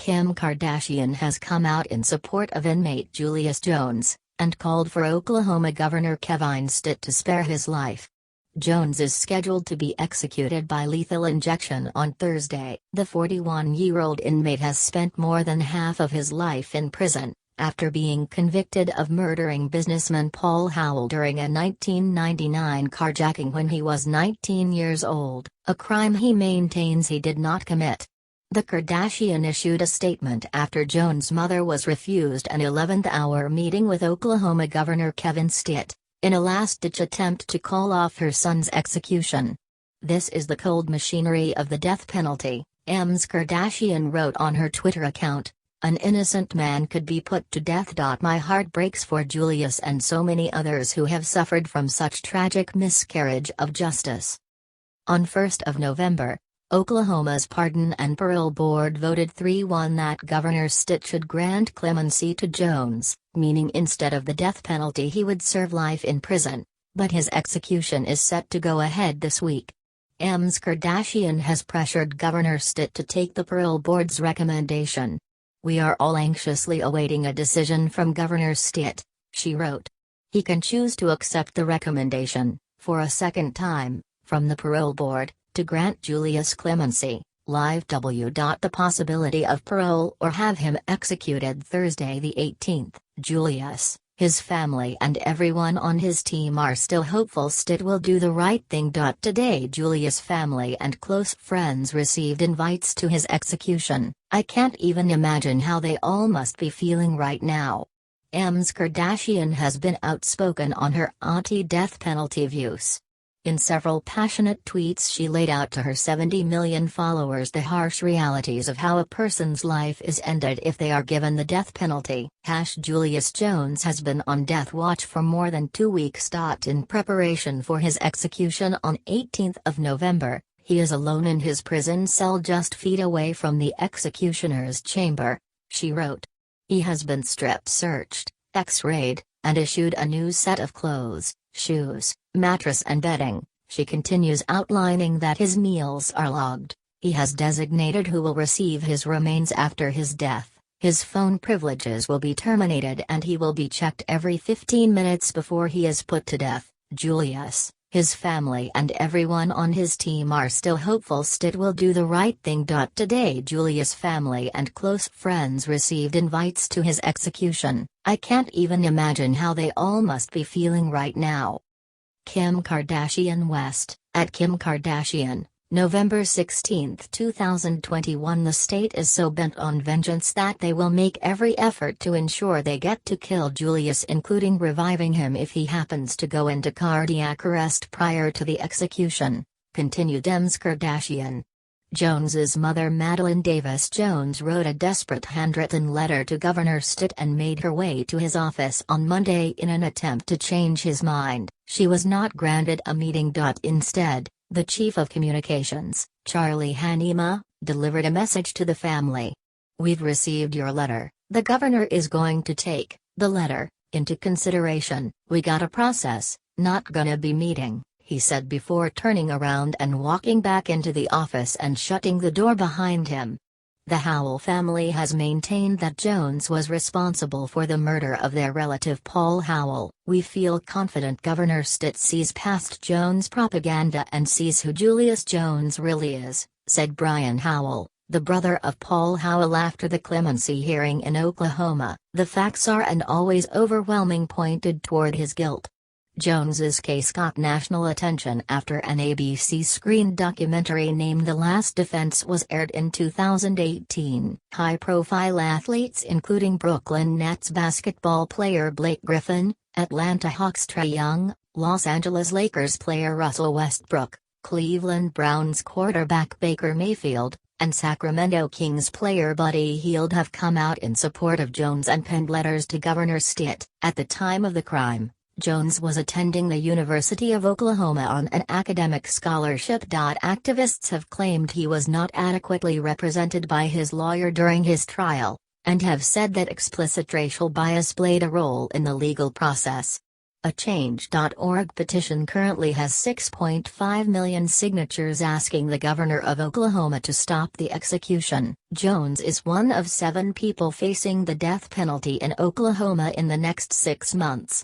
Kim Kardashian has come out in support of inmate Julius Jones, and called for Oklahoma Governor Kevin Stitt to spare his life. Jones is scheduled to be executed by lethal injection on Thursday. The 41-year-old inmate has spent more than half of his life in prison, after being convicted of murdering businessman Paul Howell during a 1999 carjacking when he was 19 years old, a crime he maintains he did not commit. The Kardashian issued a statement after Jones' mother was refused an 11th-hour meeting with Oklahoma Governor Kevin Stitt, in a last-ditch attempt to call off her son's execution. "This is the cold machinery of the death penalty," Ms. Kardashian wrote on her Twitter account. "An innocent man could be put to death. My heart breaks for Julius and so many others who have suffered from such tragic miscarriage of justice." On 1 November, Oklahoma's Pardon and Parole Board voted 3-1 that Governor Stitt should grant clemency to Jones, meaning instead of the death penalty he would serve life in prison, but his execution is set to go ahead this week. Ms. Kardashian has pressured Governor Stitt to take the parole board's recommendation. "We are all anxiously awaiting a decision from Governor Stitt," she wrote. "He can choose to accept the recommendation, for a second time, from the parole board, to grant Julius clemency, live the possibility of parole or have him executed Thursday the 18th. Julius, his family and everyone on his team are still hopeful Stitt will do the right thing. Today Julius' family and close friends received invites to his execution. I can't even imagine how they all must be feeling right now." Ms. Kardashian has been outspoken on her anti-death penalty views. In several passionate tweets she laid out to her 70 million followers the harsh realities of how a person's life is ended if they are given the death penalty. Julius Jones has been on death watch for more than 2 weeks. In preparation for his execution on 18 November, he is alone in his prison cell just feet away from the executioner's chamber, she wrote. "He has been strip-searched, x-rayed, and issued a new set of clothes, shoes, mattress and bedding." She continues, outlining that his meals are logged, he has designated who will receive his remains after his death, his phone privileges will be terminated and he will be checked every 15 minutes before he is put to death. "Julius, his family and everyone on his team are still hopeful Stitt will do the right thing." Today Julius' family and close friends received invites to his execution. I can't even imagine how they all must be feeling right now. Kim Kardashian West, at Kim Kardashian, November 16, 2021. The state is so bent on vengeance that they will make every effort to ensure they get to kill Julius, including reviving him if he happens to go into cardiac arrest prior to the execution, continued Ms. Kardashian. Jones's mother Madeline Davis Jones wrote a desperate handwritten letter to Governor Stitt and made her way to his office on Monday in an attempt to change his mind. She was not granted a meeting. Instead, the chief of communications, Charlie Hanema, delivered a message to the family. "We've received your letter. The governor is going to take the letter into consideration. We got a process, not gonna be meeting," he said before turning around and walking back into the office and shutting the door behind him. The Howell family has maintained that Jones was responsible for the murder of their relative Paul Howell. "We feel confident Governor Stitt sees past Jones' propaganda and sees who Julius Jones really is," said Brian Howell, the brother of Paul Howell after the clemency hearing in Oklahoma. "The facts are and always overwhelming pointed toward his guilt." Jones's case got national attention after an ABC-screened documentary named The Last Defense was aired in 2018. High-profile athletes including Brooklyn Nets basketball player Blake Griffin, Atlanta Hawks Trae Young, Los Angeles Lakers player Russell Westbrook, Cleveland Browns quarterback Baker Mayfield, and Sacramento Kings player Buddy Hield have come out in support of Jones and penned letters to Governor Stitt. At the time of the crime, Jones was attending the University of Oklahoma on an academic scholarship. Activists have claimed he was not adequately represented by his lawyer during his trial, and have said that explicit racial bias played a role in the legal process. A Change.org petition currently has 6.5 million signatures asking the governor of Oklahoma to stop the execution. Jones is one of 7 people facing the death penalty in Oklahoma in the next 6 months.